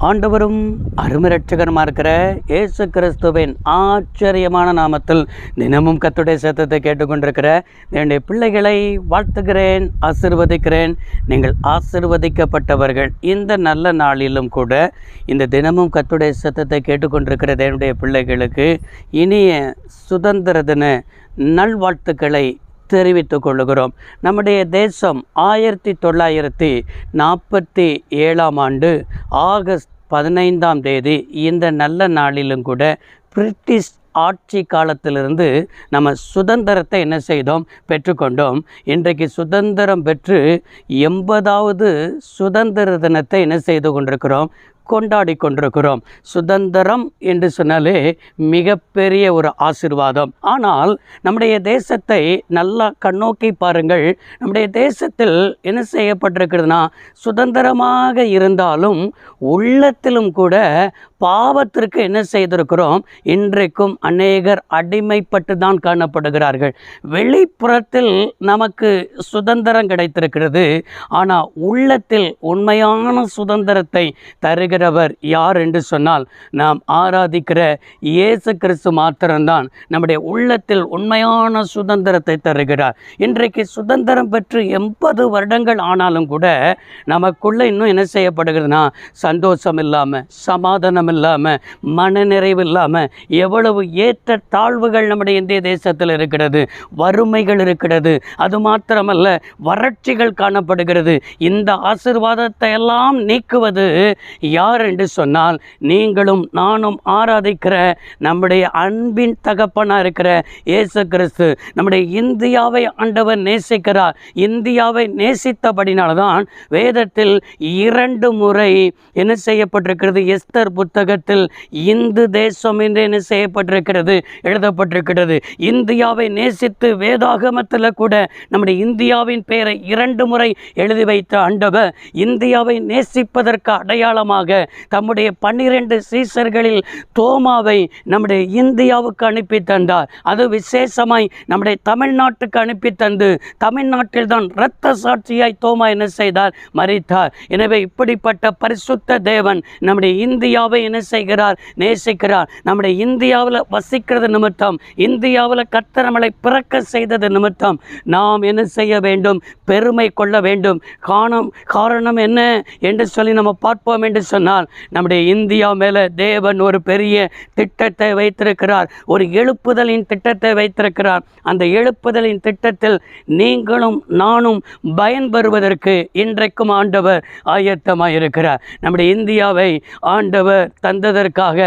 ஆண்டவரும் அருமரட்சகருமா இருக்கிற இயேசு கிறிஸ்துவின் ஆச்சரியமான நாமத்தில் தினமும் கர்த்தருடைய சத்தத்தை கேட்டுக்கொண்டிருக்கிற என்னுடைய பிள்ளைகளை வாழ்த்துகிறேன், ஆசீர்வதிக்கிறேன். நீங்கள் ஆசீர்வதிக்கப்பட்டவர்கள். இந்த நல்ல நாளிலும் கூட இந்த தினமும் கர்த்தருடைய சத்தத்தை கேட்டுக்கொண்டிருக்கிற என்னுடைய பிள்ளைகளுக்கு இனிய சுதந்திர தின நல்வாழ்த்துக்களை தெரிவித்துக் கொள்ளுகிறோம். நம்முடைய தேசம் 1947 ஆண்டு ஆகஸ்ட் 15 இந்த நல்ல நாளிலும் கூட பிரிட்டிஷ் ஆட்சி காலத்திலிருந்து நம்ம சுதந்திரத்தை என்ன செய்தோம், பெற்றுக்கொண்டோம். இன்றைக்கு சுதந்திரம் பெற்று 80வது சுதந்திர தினத்தை என்ன செய்து கொண்டிருக்கிறோம், கொண்டாடி கொண்டிருக்கிறோம். சுதந்திரம் என்று சொன்னாலே மிகப்பெரிய ஒரு ஆசீர்வாதம். ஆனால் நம்முடைய தேசத்தை நல்லா கண்ணோக்கி பாருங்கள். நம்முடைய தேசத்தில் என்ன செய்யப்பட்டிருக்கிறதுனா, சுதந்திரமாக இருந்தாலும் உள்ளத்திலும் கூட பாவத்திற்கு என்ன செய்திருக்கிறோம், இன்றைக்கும் அநேகர் அடிமைப்பட்டு தான் காணப்படுகிறார்கள். வெளிப்புறத்தில் நமக்கு சுதந்திரம் கிடைத்திருக்கிறது, ஆனால் உள்ளத்தில் உண்மையான சுதந்திரத்தை தருகிறவர் யார் என்று சொன்னால் நாம் ஆராதிக்கிற இயேசு கிறிஸ்து மாத்திரம்தான் நம்முடைய உள்ளத்தில் உண்மையான சுதந்திரத்தை தருகிறார். இன்றைக்கு சுதந்திரம் பெற்று 80 வருடங்கள் ஆனாலும் கூட நமக்குள்ள இன்னும் என்ன செய்யப்படுகிறதுனா, சந்தோஷம் இல்லாமல், சமாதானம் இல்லாமல், மனநிறைவு இல்லாமல், எவ்வளவு ஏற்ற தாழ்வுகள் நம்முடைய இந்திய தேசத்தில் இருக்கிறது, வறுமைகள் இருக்கிறது, அது மாத்திரமல்ல வறட்சிகள் காணப்படுகிறது. இந்த ஆசீர்வாதத்தை எல்லாம் நீக்குவது யார் என்று சொன்னால் நீங்களும் நானும் ஆராதிக்கிற நம்முடைய அன்பின் தகப்பனாக இருக்கிற இயேசு கிறிஸ்து. நம்முடைய இந்தியாவை ஆண்டவர் நேசிக்கிறார். இந்தியாவை நேசித்தபடினால்தான் வேதத்தில் 2 முறை என்ன செய்யப்பட்டிருக்கிறது, எஸ்தர் புத்தகத்தில் இந்து தேசம் என்று என்ன செய்யப்பட்டிருக்கிறது, எழுதப்பட்டிருக்கிறது. இந்தியாவை நேசித்து வேதாகமத்தில் கூட நம்முடைய இந்தியாவின் பெயரை 2 முறை எழுதி வைத்த ஆண்டவர் இந்தியாவை நேசிப்பதற்கு அடையாளமாக தம்முடைய 12 சீசர்களில் தோமாவை நம்முடைய இந்தியாவுக்கு அனுப்பி தந்தார். அது விசேஷமாய் நம்முடைய தமிழ்நாட்டுக்கு அனுப்பி தந்து தமிழ்நாட்டில் தான் இரத்த சாட்சியாய் தோமா என்ன செய்தார், மரித்தார். எனவே இப்படிப்பட்ட பரிசுத்த தேவன் நம்முடைய இந்தியாவை என்ன செய்கிறார், நேசிக்கிறார். நம்முடைய இந்தியாவில் வசிக்கிறது நிமித்தம், இந்தியாவில் கர்த்தர் நம்மளை பிறக்க செய்தது நிமித்தம் நாம் என்ன செய்ய வேண்டும், பெருமை கொள்ள வேண்டும். காரணம் என்ன என்று சொல்லி நம்ம பார்ப்போம் என்று சொன்னால், நம்முடைய இந்தியா மேலே தேவன் ஒரு பெரிய திட்டத்தை வைத்திருக்கிறார், ஒரு எழுப்புதலின் திட்டத்தை வைத்திருக்கிறார். அந்த எழுப்புதலின் திட்டத்தில் நீங்களும் நானும் பயன்பெறுவதற்கு இன்றைக்கும் ஆண்டவர் ஆயத்தமாக இருக்கிறார். நம்முடைய இந்தியாவை ஆண்டவர் தந்ததற்காக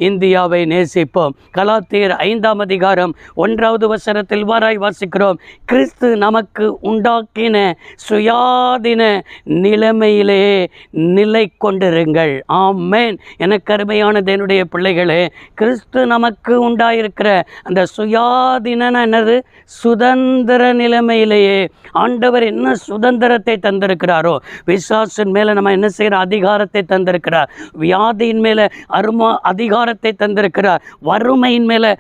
இந்தியாவை நேசிப்போம். கலாத்தியர் 5 அதிகாரம் 1வது வசனத்தில் வாராய் வாசிக்கிறோம், கிறிஸ்து நமக்கு உண்டாக்கின சுயாதீன நிலைமையிலே நிலை கொண்டிருங்கள். ஆமென். எனக்கு அருமையான தேவனுடைய பிள்ளைகளே, கிறிஸ்து நமக்கு உண்டாயிருக்கிற அந்த சுயாதீன என்னது, சுதந்திர நிலைமையிலேயே ஆண்டவர் என்ன சுதந்திரத்தை தந்திருக்கிறாரோ, விசுவாசின் மேலே நம்ம என்ன செய்கிற அதிகாரத்தை தந்திருக்கிறார், வியாதியின் மேலே அதிகாரத்தை தந்திருக்கிறார், வறுமையின் மேலே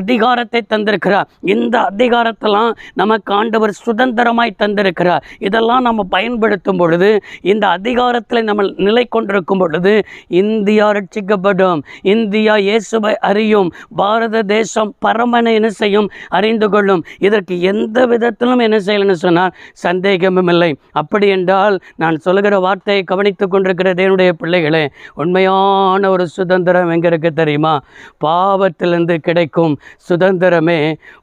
அதிகாரத்தை தந்திருக்கிறார். இந்த அதிகாரத்தெல்லாம் நமக்கு ஆண்டவர் சுதந்திரமாய் தந்திருக்கிறார். இதெல்லாம் நம்ம பயன்படுத்தும் பொழுது, இந்த அதிகாரத்தில் நம்ம நிலை கொண்டிருக்கும் பொழுது இந்தியா ரட்சிக்கப்படும், இந்தியா இயேசுவை அறியும், பாரத தேசம் பரமனை என்ன செய்யும், அறிந்து கொள்ளும். இதற்கு எந்த விதத்திலும் என்ன செய்யலன்னு சொன்னால் சந்தேகமும் இல்லை. அப்படி என்றால் நான் சொல்லுகிற வார்த்தையை கவனித்துக் கொண்டிருக்கிற தேவனுடைய பிள்ளைகளே, உண்மையான ஒரு சுதந்திரம் எங்கே இருக்கு தெரியுமா? பாவத்திலிருந்து கிடைக்கும் சுதந்திரமே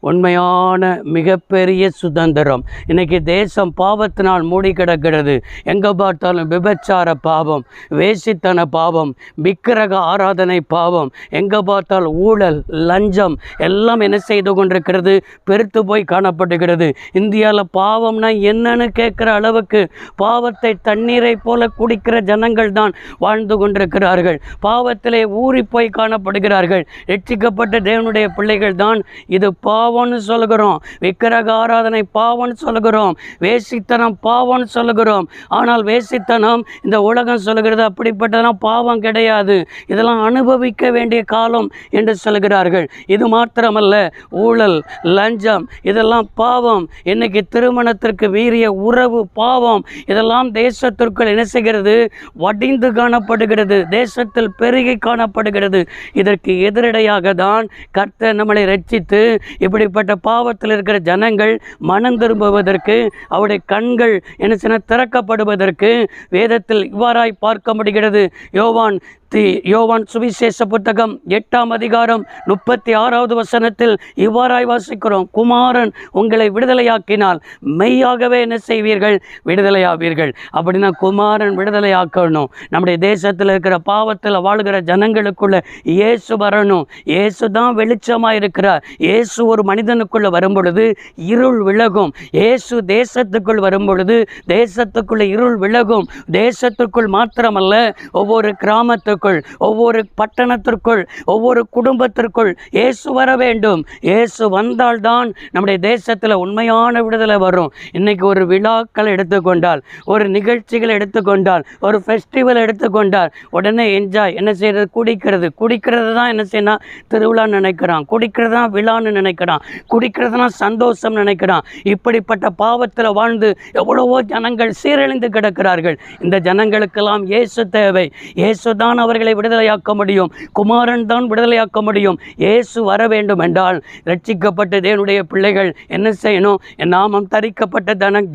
உண்மையான மிகப்பெரிய சுதந்திரம். இன்னைக்கு தேசம் பாவத்தினால் மூடி கிடக்கிறது. எங்கே பார்த்தாலும் விபச்சார பாவம், வேசித்தன பாவம், விக்கிரக ஆராதனை பாவம், எங்கே பார்த்தால் ஊழல், லஞ்சம் எல்லாம் என்ன செய்து கொண்டிருக்கிறது, பெருத்து போய் காணப்படுகிறது. இந்தியாவில் பாவம்னா என்னன்னு கேட்குற அளவுக்கு பாவத்தை தண்ணீரை போல குடிக்கிற ஜனங்கள் தான் வாழ்ந்து கொண்டிருக்கிறார்கள். பாவத்திலே ஊறி போய் காணப்படுகிறார்கள். ரட்சிக்கப்பட்ட தேவனுடைய பிள்ளைகள் தான் இது பாவம்னு சொல்லுகிறோம், விக்கிரக ஆராதனை பாவம்னு சொல்லுகிறோம், வேசித்தனம் பாவம்னு சொல்லுகிறோம். ஆனால் வேசித்தனம் இந்த உலகம் சொல்லுகிறது அப்படிப்பட்டதெல்லாம் பாவம் கிடையாது, இதெல்லாம் அனுபவிக்க வேண்டிய காலம் என்று சொல்கிறார்கள். இது மாத்திரமல்ல, ஊழல், லஞ்சம் இதெல்லாம் பாவம். இன்னைக்கு திருமணத்திற்கு வீரிய உறவு பாவம். இதெல்லாம் தேசத்திற்குள் என்ன செய்கிறது? வடிந்து காணப்படுகிறது, தேசத்தில் பெருகி காணப்படுகிறது. இதற்கு எதிரடையாக தான் கர்த்தர் நம்மளை ரட்சித்து இப்படிப்பட்ட பாவத்தில் இருக்கிற ஜனங்கள் மனம் திரும்புவதற்கு, அவருடைய கண்கள் என்ன செய்ய திறக்கப்படுவதற்கு வேதத்தில் இவ்வாறாய் பார்க்க முடிகிறது. யோவான் சுவிசேஷ புத்தகம் 8ஆம் அதிகாரம் 36வது வசனத்தில் இவ்வாறாய் வாசிக்கிறோம், குமாரன் உங்களை விடுதலையாக்கினால் மெய்யாகவே என்ன செய்வீர்கள்? விடுதலையாவீர்கள். அப்படின்னா குமாரன் விடுதலையாக்கணும். நம்முடைய தேசத்தில் இருக்கிற பாவத்தில் வாழ்கிற ஜனங்களுக்குள்ள இயேசு வரணும். இயேசு தான் வெளிச்சமாக இருக்கிறார். இயேசு ஒரு மனிதனுக்குள்ள வரும் பொழுது இருள் விலகும். இயேசு தேசத்துக்குள் வரும் பொழுது தேசத்துக்குள்ள இருள் விலகும். தேசத்துக்குள் மாத்திரமல்ல, ஒவ்வொரு கிராமத்துக்குள், ஒவ்வொரு பட்டணத்திற்குள், ஒவ்வொரு குடும்பத்திற்குள் இயேசு வர வேண்டும். இயேசு வந்தால்தான் நம்முடைய தேசத்தில் உண்மையான விடுதலை வரும். இன்னைக்கு ஒரு விழாக்கள் எடுத்துக்கொண்டால், ஒரு நிகழ்ச்சிகள் எடுத்துக்கொண்டால், ஒரு ஃபெஸ்டிவல் எடுத்துக்கொண்டால் உடனே என்ஜாய் என்ன செய்யறது? குடிக்கிறது தான் என்ன செய்யணும்? திருவிழான்னு நினைக்கிறான், குடிக்கிறது தான் விழான்னு நினைக்கிறான், குடிக்கிறது தான் சந்தோஷம் நினைக்கிறான். இப்படிப்பட்ட பாவத்தில் வாழ்ந்து எவ்வளவோ ஜனங்கள் சீரழிந்து கிடக்கிறார்கள். இந்த ஜனங்களுக்கெல்லாம் இயேசு தேவை. இயேசு தான் அவர்களை விடுதலையாக்க முடியும். குமாரன் தான் விடுதலையாக்க முடியும். இயேசு வர வேண்டும் என்றால் ரட்சிக்கப்பட்ட தேவனுடைய பிள்ளைகள் என்ன செய்யணும்? என் நாமம் தரிக்கப்பட்ட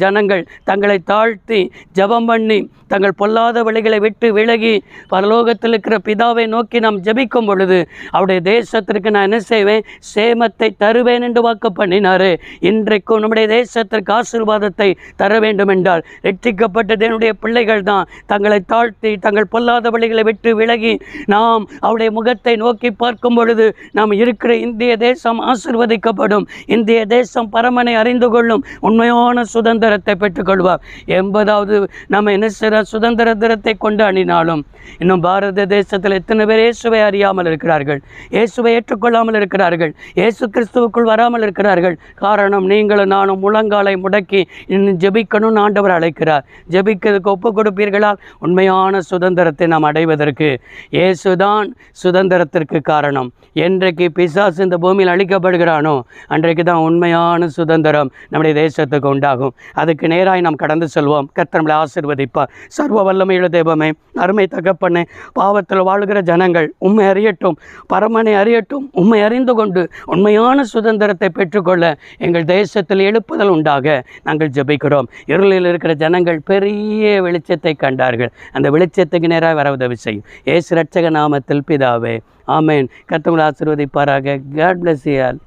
ஜனங்கள் தங்களை தாழ்த்தி ஜெபம் பண்ணி தங்கள் பொல்லாத வழிகளை விட்டு விலகி பரலோகத்தில் இருக்கிற பிதாவை நோக்கி நாம் ஜெபிக்கும் பொழுது அவருடைய தேசத்திற்கு நான் என்ன செய்வேன்? சேமத்தை தருவேன் என்று வாக்கு பண்ணினாரு. இன்றைக்கும் நம்முடைய தேசத்திற்கு ஆசீர்வாதத்தை தர வேண்டும் என்றால் ரட்சிக்கப்பட்ட தேவனுடைய பிள்ளைகள் தான் தங்களை தாழ்த்தி தங்கள் பொல்லாத வழிகளை விட்டு விலகி நாம் அவருடைய முகத்தை நோக்கி பார்க்கும் பொழுது நாம் இருக்கிற இந்திய தேசம் ஆசீர்வதிக்கப்படும். இந்திய தேசம் பரமனை அறிந்து கொள்ளும், உண்மையான சுதந்திரத்தை பெற்றுக்கொள்வார். 80வது நம்ம என்ன செய்கிற சுதந்திர தினத்தை கொண்டாடினாலும் இன்னும் பாரத தேசத்தில் எத்தனை பேர் இயேசுவை அறியாமல் இருக்கிறார்கள், இயேசுவை ஏற்றுக்கொள்ளாமல் இருக்கிறார்கள், இயேசு கிறிஸ்துவுக்குள் வராமல் இருக்கிறார்கள். காரணம், நீங்களும் நானும் முழங்காலை முடக்கி இன்னும் ஜெபிக்கணும்னு ஆண்டவர் அழைக்கிறார். ஜெபிக்கிறதுக்கு ஒப்பு கொடுப்பீர்களால் உண்மையான சுதந்திரத்தை நாம் அடைவதற்கு இயேசுதான் சுதந்திரத்திற்கு காரணம். என்றைக்கு பிசாசு இந்த பூமியில் அழிக்கப்படுகிறானோ அன்றைக்கு தான் உண்மையான சுதந்திரம் நம்முடைய தேசத்துக்கு உண்டாகும். அதுக்கு நேராய் நாம் கடந்து செல்வோம். கர்த்தர் நம்மளை ஆசீர்வதிப்பார். சர்வ வல்லமையுள்ள தேவமே, அருமை தகப்பனே, பாவத்தில் வாழ்கிற ஜனங்கள் உம்மை அறியட்டும், பரமனை அறியட்டும். உம்மை அறிந்து கொண்டு உண்மையான சுதந்திரத்தை பெற்றுக்கொள்ள எங்கள் தேசத்தில் எழுப்புதல் உண்டாக நாங்கள் ஜெபிக்கிறோம். இருளில் இருக்கிற ஜனங்கள் பெரிய வெளிச்சத்தை கண்டார்கள். அந்த வெளிச்சத்துக்கு நேராக வர உதவி செய்யும். இயேசு ரட்சக நாமத்தில் பிதாவே, ஆமேன். கர்த்தர் உங்களை ஆசீர்வதிப்பாராக. God bless you all.